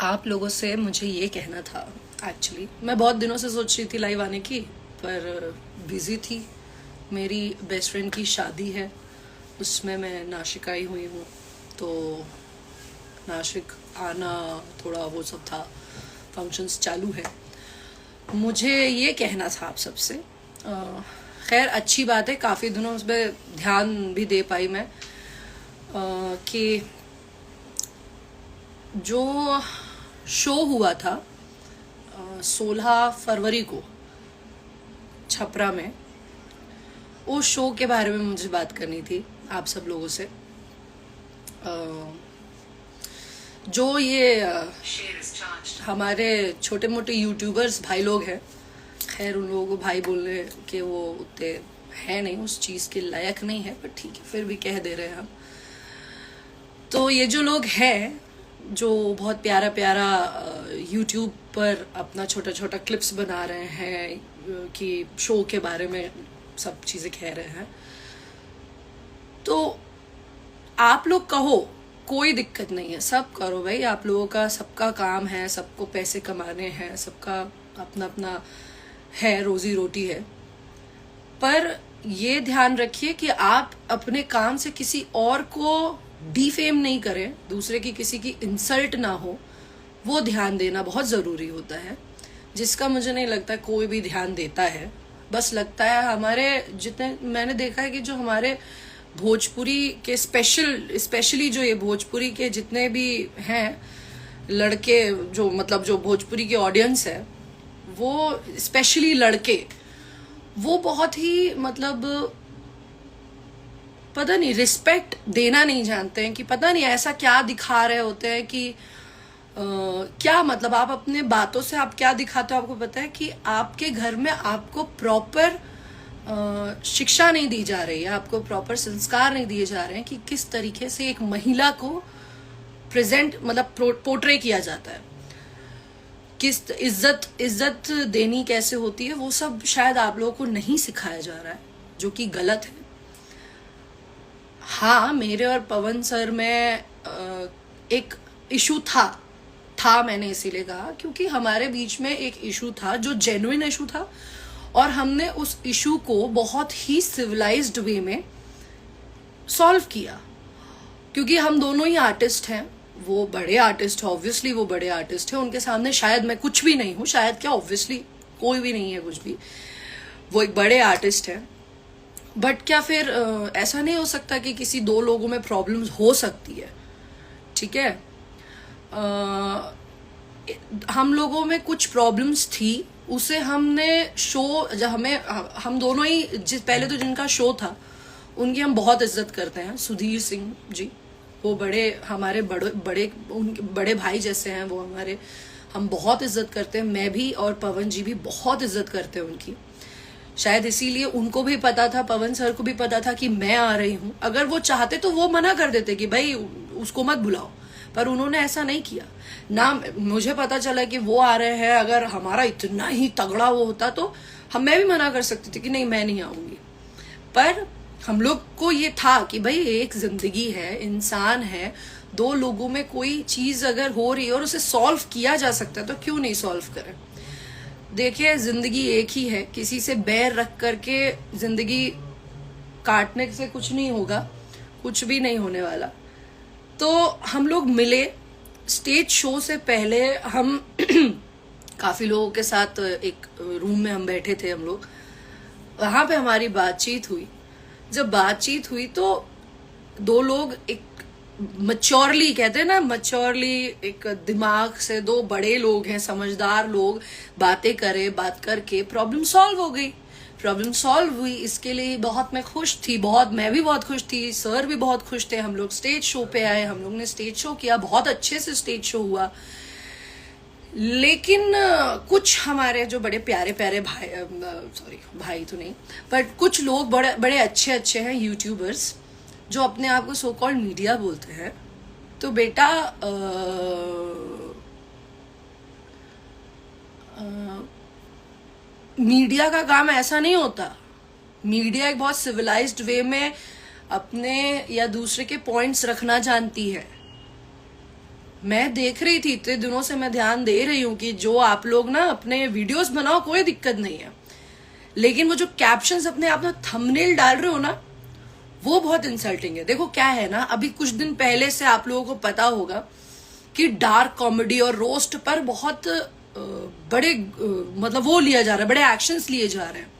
आप लोगों से मुझे ये कहना था। एक्चुअली मैं बहुत दिनों से सोच रही थी लाइव आने की, पर बिजी थी। मेरी बेस्ट फ्रेंड की शादी है, उसमें मैं नासिक आई हुई हूँ, तो नासिक आना थोड़ा वो सब था, फंक्शंस चालू है। मुझे ये कहना था आप सबसे, खैर अच्छी बात है, काफ़ी दिनों उस पर ध्यान भी दे पाई मैं, कि जो शो हुआ था 16 फरवरी को छपरा में, उस शो के बारे में मुझे बात करनी थी आप सब लोगों से। जो ये हमारे छोटे मोटे यूट्यूबर्स भाई लोग हैं, खैर उन लोगों को भाई बोलने के वो उतने है नहीं, उस चीज़ के लायक नहीं है, पर ठीक है फिर भी कह दे रहे हैं हम। तो ये जो लोग हैं जो बहुत प्यारा प्यारा यूट्यूब पर अपना छोटा छोटा क्लिप्स बना रहे हैं कि शो के बारे में सब चीज़ें कह रहे हैं, तो आप लोग कहो कोई दिक्कत नहीं है, सब करो भाई, आप लोगों का सबका काम है, सबको पैसे कमाने हैं, सबका अपना अपना है, रोजी रोटी है। पर ये ध्यान रखिए कि आप अपने काम से किसी और को डिफेम नहीं करें, दूसरे की किसी की इंसल्ट ना हो, वो ध्यान देना बहुत ज़रूरी होता है, जिसका मुझे नहीं लगता कोई भी ध्यान देता है। बस लगता है हमारे जितने मैंने देखा है कि जो हमारे भोजपुरी के स्पेशली जो ये भोजपुरी के जितने भी हैं लड़के, जो मतलब जो भोजपुरी की ऑडियंस है, वो स्पेशली लड़के, वो बहुत ही मतलब पता नहीं रिस्पेक्ट देना नहीं जानते हैं, कि पता नहीं ऐसा क्या दिखा रहे होते हैं कि क्या मतलब आप अपने बातों से आप क्या दिखाते हो, आपको पता है कि आपके घर में आपको प्रॉपर शिक्षा नहीं दी जा रही है, आपको प्रॉपर संस्कार नहीं दिए जा रहे हैं कि किस तरीके से एक महिला को प्रेजेंट मतलब पोर्ट्रे किया जाता है, किस इज्जत देनी कैसे होती है, वो सब शायद आप लोगों को नहीं सिखाया जा रहा है, जो कि गलत है। हाँ, मेरे और पवन सर में एक इशू था मैंने इसीलिए कहा क्योंकि हमारे बीच में एक इशू था जो जेन्युइन इशू था, और हमने उस इशू को बहुत ही सिविलाइज्ड वे में सॉल्व किया, क्योंकि हम दोनों ही आर्टिस्ट हैं। वो बड़े आर्टिस्ट है, ऑब्वियसली वो बड़े आर्टिस्ट है, उनके सामने शायद मैं कुछ भी नहीं हूँ, शायद क्या ऑब्वियसली कोई भी नहीं है कुछ भी, वो एक बड़े आर्टिस्ट है। बट क्या फिर ऐसा नहीं हो सकता कि किसी दो लोगों में प्रॉब्लम्स हो सकती है, ठीक है। हम लोगों में कुछ प्रॉब्लम्स थी, उसे हमने शो जब हम दोनों ही पहले तो जिनका शो था उनकी हम बहुत इज्जत करते हैं, सुधीर सिंह जी, वो हमारे बड़े भाई जैसे हैं, वो हमारे, हम बहुत इज्जत करते हैं, मैं भी और पवन जी भी बहुत इज्जत करते हैं उनकी। शायद इसीलिए उनको भी पता था, पवन सर को भी पता था कि मैं आ रही हूँ, अगर वो चाहते तो वो मना कर देते कि भाई उसको मत बुलाओ, पर उन्होंने ऐसा नहीं किया ना। मुझे पता चला कि वो आ रहे हैं, अगर हमारा इतना ही तगड़ा वो होता तो मैं भी मना कर सकती थी कि नहीं मैं नहीं आऊंगी, पर हम लोग को ये था कि भाई एक जिंदगी है, इंसान है, दो लोगों में कोई चीज अगर हो रही है और उसे सॉल्व किया जा सकता है तो क्यों नहीं सॉल्व करें। देखिए जिंदगी एक ही है, किसी से बैर रख करके जिंदगी काटने से कुछ नहीं होगा, कुछ भी नहीं होने वाला। तो हम लोग मिले स्टेज शो से पहले, हम काफी लोगों के साथ एक रूम में हम बैठे थे, हम लोग वहां पे हमारी बातचीत हुई। जब बातचीत हुई तो दो लोग एक मच्योरली, कहते हैं ना मच्योरली, एक दिमाग से दो बड़े लोग हैं, समझदार लोग, बातें करे, बात करके प्रॉब्लम सॉल्व हो गई, प्रॉब्लम सॉल्व हुई। इसके लिए बहुत मैं खुश थी, बहुत मैं भी बहुत खुश थी, सर भी बहुत खुश थे। हम लोग स्टेज शो पे आए, हम लोग ने स्टेज शो किया, बहुत अच्छे से स्टेज शो हुआ। लेकिन कुछ हमारे जो बड़े प्यारे प्यारे भाई, सॉरी भाई तो नहीं, बट कुछ लोग बड़े बड़े अच्छे हैं यूट्यूबर्स, जो अपने आप को सो कॉल्ड मीडिया बोलते हैं। तो बेटा मीडिया का काम ऐसा नहीं होता। मीडिया एक बहुत सिविलाइज्ड वे में अपने या दूसरे के पॉइंट्स रखना जानती है। मैं देख रही थी, इतने दिनों से मैं ध्यान दे रही हूँ कि जो आप लोग ना अपने वीडियोस बनाओ, कोई दिक्कत नहीं है, लेकिन वो जो कैप्शंस अपने आप में थंबनेल डाल रहे हो ना, वो बहुत इंसल्टिंग है। देखो क्या है ना, अभी कुछ दिन पहले से आप लोगों को पता होगा कि डार्क कॉमेडी और रोस्ट पर बहुत बड़े मतलब वो लिया जा रहा है, बड़े एक्शंस लिए जा रहे हैं।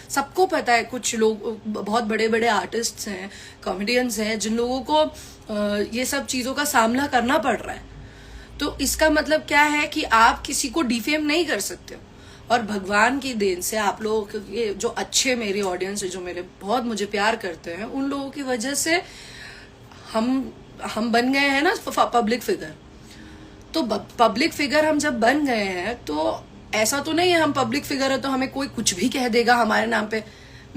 सबको पता है, कुछ लोग बहुत बड़े बड़े आर्टिस्ट हैं, कॉमेडियंस हैं, जिन लोगों को ये सब चीजों का सामना करना पड़ रहा है। तो इसका मतलब क्या है कि आप किसी को डिफेम नहीं कर सकते। और भगवान की देन से आप लोगों के जो अच्छे मेरी ऑडियंस है, जो मेरे बहुत मुझे प्यार करते हैं, उन लोगों की वजह से हम बन गए हैं ना पब्लिक फिगर। तो पब्लिक फिगर हम जब बन गए हैं तो ऐसा तो नहीं है हम पब्लिक फिगर है तो हमें कोई कुछ भी कह देगा हमारे नाम पे।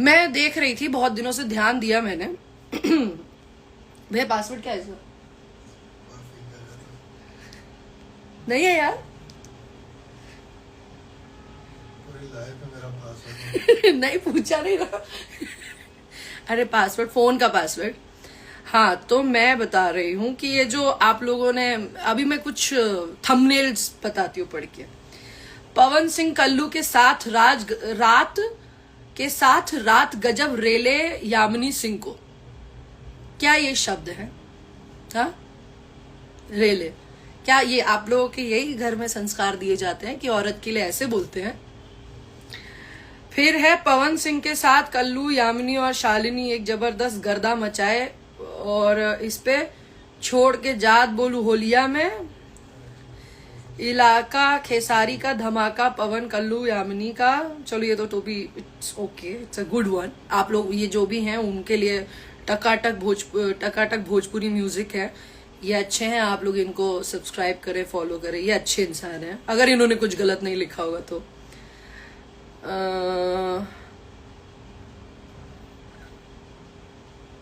मैं देख रही थी, बहुत दिनों से ध्यान दिया मैंने। भैया पासवर्ड क्या है इसका? नहीं है यार। नहीं पूछा नहीं था। अरे पासवर्ड, फोन का पासवर्ड। हाँ, तो मैं बता रही हूँ कि ये जो आप लोगों ने, अभी मैं कुछ थंबनेल्स बताती हूँ पढ़ के। पवन सिंह कल्लू के साथ रात गजब रेले यामिनी सिंह को। क्या ये शब्द है? हाँ, रेले। क्या ये आप लोगों के यही घर में संस्कार दिए जाते हैं कि औरत के लिए ऐसे बोलते हैं? फिर है पवन सिंह के साथ कल्लू, यामिनी और शालिनी एक जबरदस्त गर्दा मचाए और इस पे छोड़ के जात बोलू होलिया में, इलाका खेसारी का धमाका पवन कल्लू यामिनी का। चलो ये तो भी it's okay, it's a good one. आप लोग ये जो भी हैं उनके लिए टकाटक भोजपुरी म्यूजिक है, ये अच्छे हैं, आप लोग इनको सब्सक्राइब करें, फॉलो करें, ये अच्छे इंसान हैं, अगर इन्होंने कुछ गलत नहीं लिखा होगा तो।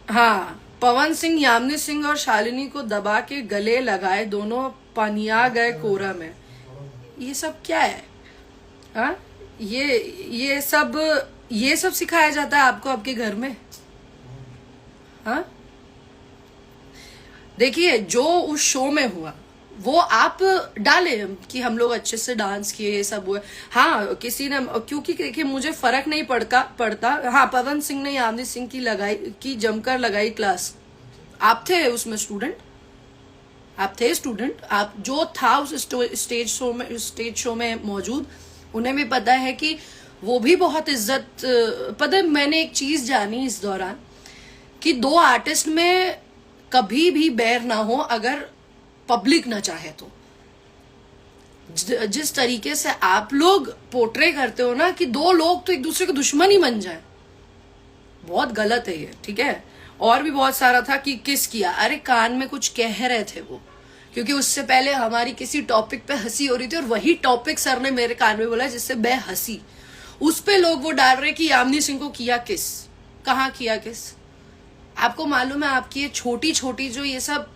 हाँ, पवन सिंह यामिनी सिंह और शालिनी को दबा के गले लगाए, दोनों पनिया गए कोरा में। ये सब क्या है? हाँ, ये सब सिखाया जाता है आपको आपके घर में? हाँ, देखिए जो उस शो में हुआ वो आप डाले कि हम लोग अच्छे से डांस किए, ये सब हुआ। हाँ, किसी ने, क्योंकि देखिए मुझे फर्क नहीं पड़ता। हाँ, पवन सिंह ने यामिनी सिंह की जमकर लगाई क्लास। आप थे उसमें स्टूडेंट, आप थे स्टूडेंट, आप जो था उस स्टेज शो में मौजूद, उन्हें भी पता है कि वो भी बहुत इज्जत। पता है, मैंने एक चीज जानी इस दौरान कि दो आर्टिस्ट में कभी भी बैर ना हो अगर पब्लिक ना चाहे तो। जिस तरीके से आप लोग पोर्ट्रे करते हो ना कि दो लोग तो एक दूसरे के दुश्मन ही बन जाए, बहुत गलत है ये, ठीक है। और भी बहुत सारा था कि किस किया, अरे कान में कुछ कह रहे थे वो, क्योंकि उससे पहले हमारी किसी टॉपिक पे हंसी हो रही थी और वही टॉपिक सर ने मेरे कान में बोला जिससे मैं हंसी। उस पे लोग वो डाल रहे कि यामिनी सिंह को किया किस, कहाँ किया किस। आपको मालूम है, आपकी ये छोटी छोटी जो ये सब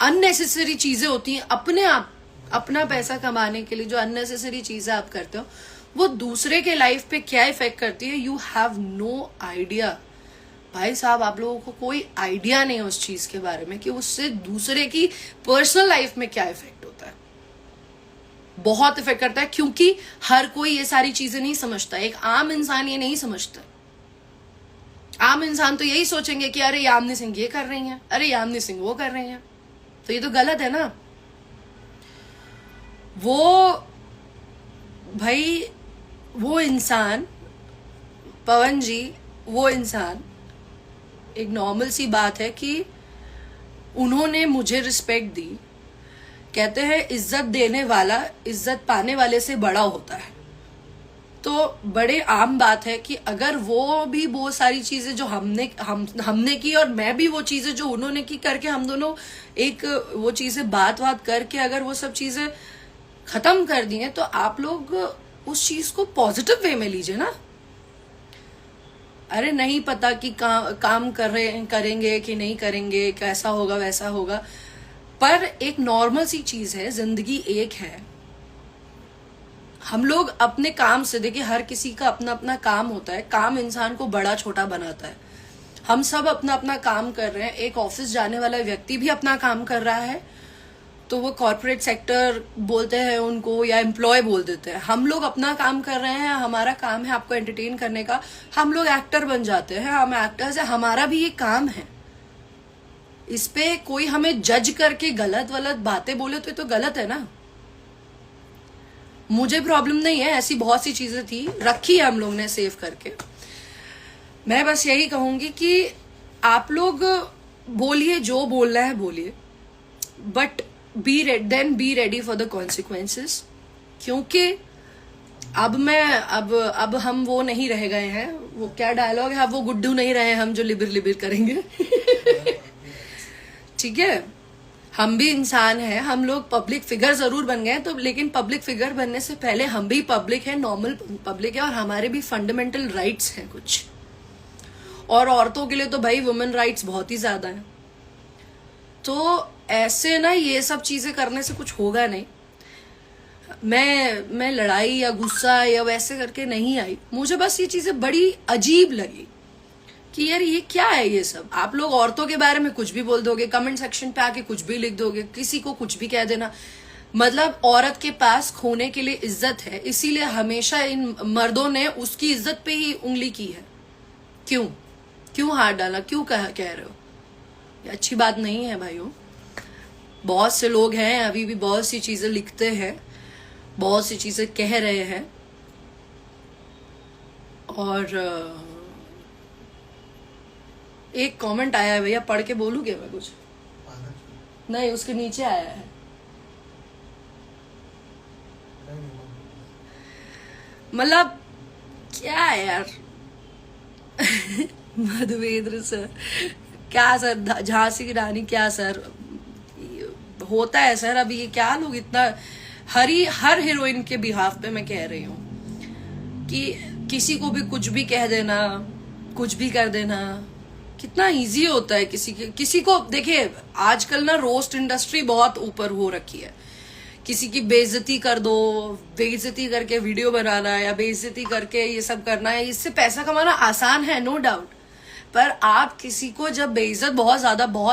अननेसेसरी चीजें होती हैं, अपने आप अपना पैसा कमाने के लिए जो अननेसेसरी चीजें आप करते हो, वो दूसरे के लाइफ पे क्या इफेक्ट करती है, यू हैव नो आइडिया। भाई साहब, आप लोगों को कोई आइडिया नहीं है उस चीज के बारे में कि उससे दूसरे की पर्सनल लाइफ में क्या इफेक्ट होता है। बहुत इफेक्ट करता है, क्योंकि हर कोई ये सारी चीजें नहीं समझता। एक आम इंसान ये नहीं समझता। आम इंसान तो यही सोचेंगे कि अरे यामिनी सिंह ये कर रही हैं, अरे यामिनी सिंह वो कर रही हैं, तो ये तो गलत है ना। वो इंसान, पवन जी, वो इंसान, एक नॉर्मल सी बात है कि उन्होंने मुझे रिस्पेक्ट दी। कहते हैं इज्जत देने वाला इज्जत पाने वाले से बड़ा होता है। तो बड़े आम बात है कि अगर वो भी वो सारी चीजें जो हमने की और मैं भी वो चीजें जो उन्होंने की करके, हम दोनों एक वो चीजें बात करके अगर वो सब चीजें खत्म कर दी हैं, तो आप लोग उस चीज को पॉजिटिव वे में लीजिए ना। अरे नहीं पता कि काम करेंगे कि नहीं करेंगे, कैसा होगा वैसा होगा, पर एक नॉर्मल सी चीज है, जिंदगी एक है। हम लोग अपने काम से, देखिए हर किसी का अपना अपना काम होता है, काम इंसान को बड़ा छोटा बनाता है। हम सब अपना अपना काम कर रहे हैं, एक ऑफिस जाने वाला व्यक्ति भी अपना काम कर रहा है, तो वो कॉर्पोरेट सेक्टर बोलते हैं उनको, या एम्प्लॉय बोल देते हैं। हम लोग अपना काम कर रहे हैं, हमारा काम है आपको एंटरटेन करने का, हम लोग एक्टर बन जाते हैं, हम एक्टर्स है, हमारा भी ये काम है। इस पे कोई हमें जज करके गलत वलत बातें बोले तो ये तो गलत है ना। मुझे प्रॉब्लम नहीं है, ऐसी बहुत सी चीजें थी, रखी है हम लोग ने सेव करके। मैं बस यही कहूंगी कि आप लोग बोलिए, जो बोलना है बोलिए, but be ready for the consequences. क्योंकि अब हम वो नहीं रह गए हैं, वो क्या डायलॉग है, अब वो गुड्डू नहीं रहे हम जो लिबिर लिबिर करेंगे। ठीक है, हम भी इंसान हैं, हम लोग पब्लिक फिगर जरूर बन गए तो, लेकिन पब्लिक फिगर बनने से पहले हम भी पब्लिक है, नॉर्मल पब्लिक है, और हमारे भी फंडामेंटल राइट्स हैं कुछ। और औरतों के लिए तो भाई वुमेन राइट्स बहुत ही ज्यादा है। तो ऐसे ना ये सब चीजें करने से कुछ होगा नहीं। मैं लड़ाई या गुस्सा या वैसे करके नहीं आई, मुझे बस ये चीजें बड़ी अजीब लगी कि यार ये क्या है ये सब। आप लोग औरतों के बारे में कुछ भी बोल दोगे, कमेंट सेक्शन पे आके कुछ भी लिख दोगे, किसी को कुछ भी कह देना। मतलब औरत के पास खोने के लिए इज्जत है, इसीलिए हमेशा इन मर्दों ने उसकी इज्जत पे ही उंगली की है। क्यों हाथ डाला, क्यों कह रहे हो? ये अच्छी बात नहीं है भाइयों। बहुत से लोग हैं अभी भी बहुत सी चीजें लिखते हैं, बहुत सी चीजें कह रहे हैं, और एक कमेंट आया है भैया, पढ़ के बोलूं क्या मैं कुछ? नहीं, उसके नीचे आया है। मतलब क्या है यार। मधुवेंद्र सर, क्या सर, झांसी की रानी क्या सर, होता है सर। अभी ये क्या लोग इतना, हर हीरोइन के बिहाफ पे मैं कह रही हूँ कि किसी को भी कुछ भी कह देना, कुछ भी कर देना, कितना इजी होता है किसी को। देखिए आजकल ना रोस्ट इंडस्ट्री बहुत ऊपर हो रखी है। किसी की बेइज्जती कर दो, बेइज्जती करके वीडियो बनाना या बेइज्जती करके ये सब करना है, इससे पैसा कमाना आसान है, नो डाउट। पर आप किसी को जब बेइज्जत बहुत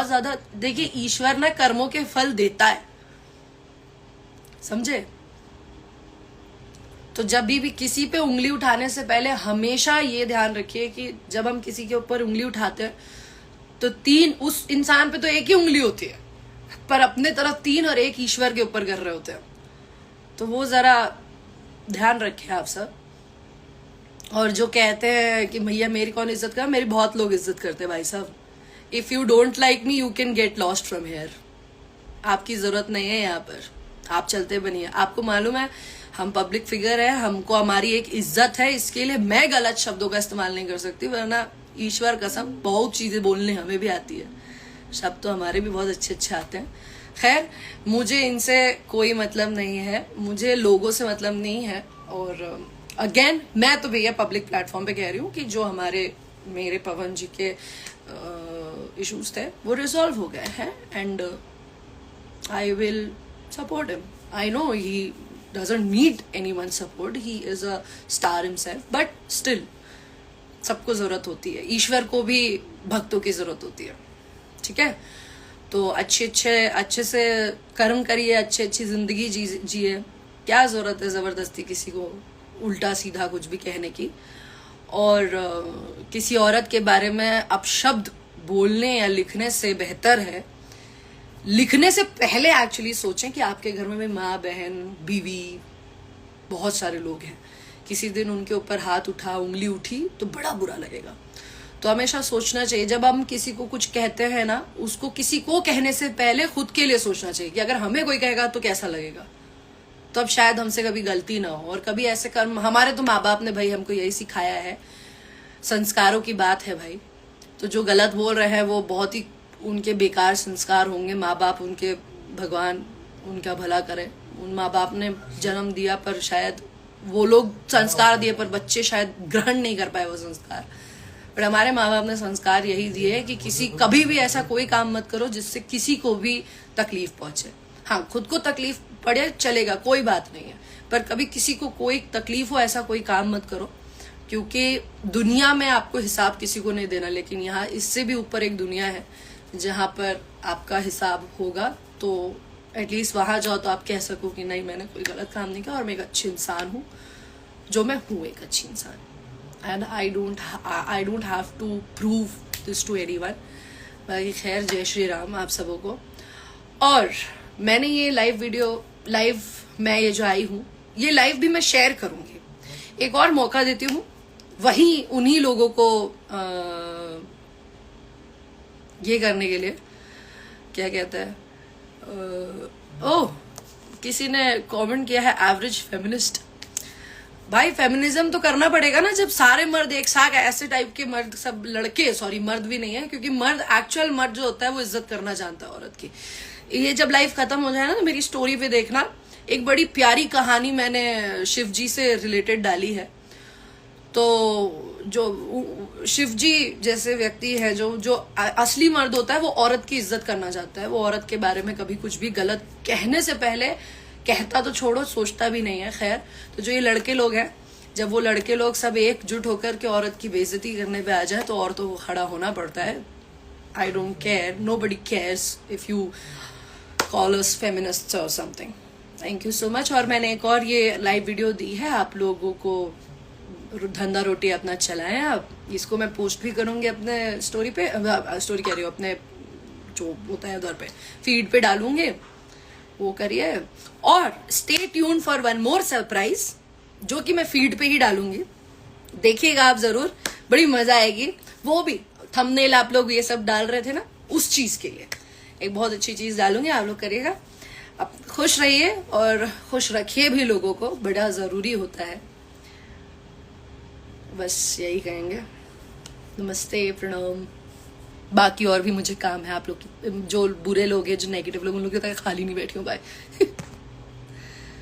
ज्यादा, देखिए ईश्वर ना कर्मों के फल देता है, समझे? तो जब भी किसी पे उंगली उठाने से पहले हमेशा ये ध्यान रखिए कि जब हम किसी के ऊपर उंगली उठाते हैं तो उस इंसान पे तो एक ही उंगली होती है, पर अपने तरफ 3 और 1 ईश्वर के ऊपर कर रहे होते हैं। तो वो जरा ध्यान रखें आप सब। और जो कहते हैं कि भैया मेरी कौन इज्जत कर, मेरी बहुत लोग इज्जत करते हैं भाई साहब। If you don't like me you can get lost from here. आपकी जरूरत नहीं है यहाँ पर, आप चलते बनिए। आपको मालूम है हम पब्लिक फिगर है, हमको हमारी एक इज्जत है, इसके लिए मैं गलत शब्दों का इस्तेमाल नहीं कर सकती, वरना ईश्वर कसम बहुत चीजें बोलने हमें भी आती है, शब्द तो हमारे भी बहुत अच्छे आते हैं। खैर, मुझे इनसे कोई मतलब नहीं है, मुझे लोगों से मतलब नहीं है। और अगेन मैं तो भैया पब्लिक प्लेटफॉर्म पे कह रही हूँ कि जो मेरे पवन जी के इश्यूज थे वो रिजॉल्व हो गए हैं, and I will support him. I know he doesn't need anyone's support, he is a star himself, but still सबको जरूरत होती है, ईश्वर को भी भक्तों की जरूरत होती है। ठीक है, तो अच्छे से कर्म करिए, अच्छी जिंदगी जिए। क्या जरूरत है जबरदस्ती किसी को उल्टा सीधा कुछ भी कहने की। और किसी औरत के बारे में अपशब्द बोलने या लिखने से बेहतर है, लिखने से पहले एक्चुअली सोचें कि आपके घर में माँ, बहन, बीवी, बहुत सारे लोग हैं, किसी दिन उनके ऊपर हाथ उठा, उंगली उठी तो बड़ा बुरा लगेगा। तो हमेशा सोचना चाहिए जब हम किसी को कुछ कहते हैं ना, उसको किसी को कहने से पहले खुद के लिए सोचना चाहिए कि अगर हमें कोई कहेगा तो कैसा लगेगा। तो अब शायद हमसे कभी गलती ना हो। और कभी ऐसे कर्म, हमारे तो माँ बाप ने भाई हमको यही सिखाया है, संस्कारों की बात है भाई। तो जो गलत बोल रहे हैं वो बहुत ही उनके बेकार संस्कार होंगे। माँ बाप उनके, भगवान उनका भला करे, उन माँ बाप ने जन्म दिया पर शायद वो लोग संस्कार दिए पर बच्चे शायद ग्रहण नहीं कर पाए वो संस्कार। पर हमारे माँ बाप ने संस्कार यही दिए कि कभी भी ऐसा कोई काम मत करो जिससे किसी को भी तकलीफ पहुंचे। हाँ, खुद को तकलीफ पड़े चलेगा, कोई बात नहीं है, पर कभी किसी को कोई तकलीफ हो ऐसा कोई काम मत करो, क्योंकि दुनिया में आपको हिसाब किसी को नहीं देना, लेकिन यहाँ इससे भी ऊपर एक दुनिया है जहाँ पर आपका हिसाब होगा। तो एटलीस्ट वहां जाओ तो आप कह सको कि नहीं मैंने कोई गलत काम नहीं किया और मैं एक अच्छी इंसान हूँ, जो मैं हूँ एक अच्छी इंसान। And I don't have to prove this to anyone. बाकी खैर, जय श्री राम आप सबों को। और मैंने ये लाइव मैं ये जो आई हूँ, ये लाइव भी मैं शेयर करूंगी। एक और मौका देती हूँ वही उन्हीं लोगों को ये करने के लिए, क्या कहते हैं, ओह किसी ने कमेंट किया है एवरेज फेमिनिस्ट। भाई फेमिनिज्म तो करना पड़ेगा ना जब सारे मर्द एक साथ ऐसे टाइप के मर्द, सब लड़के, सॉरी मर्द भी नहीं है, क्योंकि मर्द, एक्चुअल मर्द जो होता है वो इज्जत करना जानता है औरत की। ये जब लाइफ खत्म हो जाए ना तो मेरी स्टोरी पे देखना, एक बड़ी प्यारी कहानी मैंने शिव जी से रिलेटेड डाली है। तो जो शिव जी जैसे व्यक्ति है, जो असली मर्द होता है, वो औरत की इज्जत करना चाहता है। वो औरत के बारे में कभी कुछ भी गलत कहने से पहले, कहता तो छोड़ो सोचता भी नहीं है। खैर, तो जो ये लड़के लोग हैं, जब वो लड़के लोग सब एकजुट होकर के औरत की बेइज्जती करने पे आ जाए तो औरतों को खड़ा होना पड़ता है। I don't care, nobody cares if you call us feminists और something. Thank you so much. और मैंने एक और ये लाइव वीडियो दी है आप लोगों को, धंधा रोटी अपना चलाएं आप। इसको मैं पोस्ट भी करूंगी अपने स्टोरी पे, स्टोरी कह रही हूँ, अपने जो होता है उधर पे फीड पे डालूंगे, वो करिए। और stay tune for one more surprise, जो कि मैं फीड पे ही डालूंगी, देखिएगा आप जरूर, बड़ी मजा आएगी। वो भी थंबनेल आप लोग ये सब डाल रहे थे ना, उस चीज के लिए एक बहुत अच्छी चीज डालूंगी, आप लोग करिएगा। अब खुश रहिए और खुश रखिए भी लोगों को, बड़ा जरूरी होता है। बस यही कहेंगे। नमस्ते, प्रणाम। बाकी और भी मुझे काम है, आप लोग जो बुरे लोग हैं, जो नेगेटिव लोग, उन लोग की तरह खाली नहीं बैठी हूँ। बाय।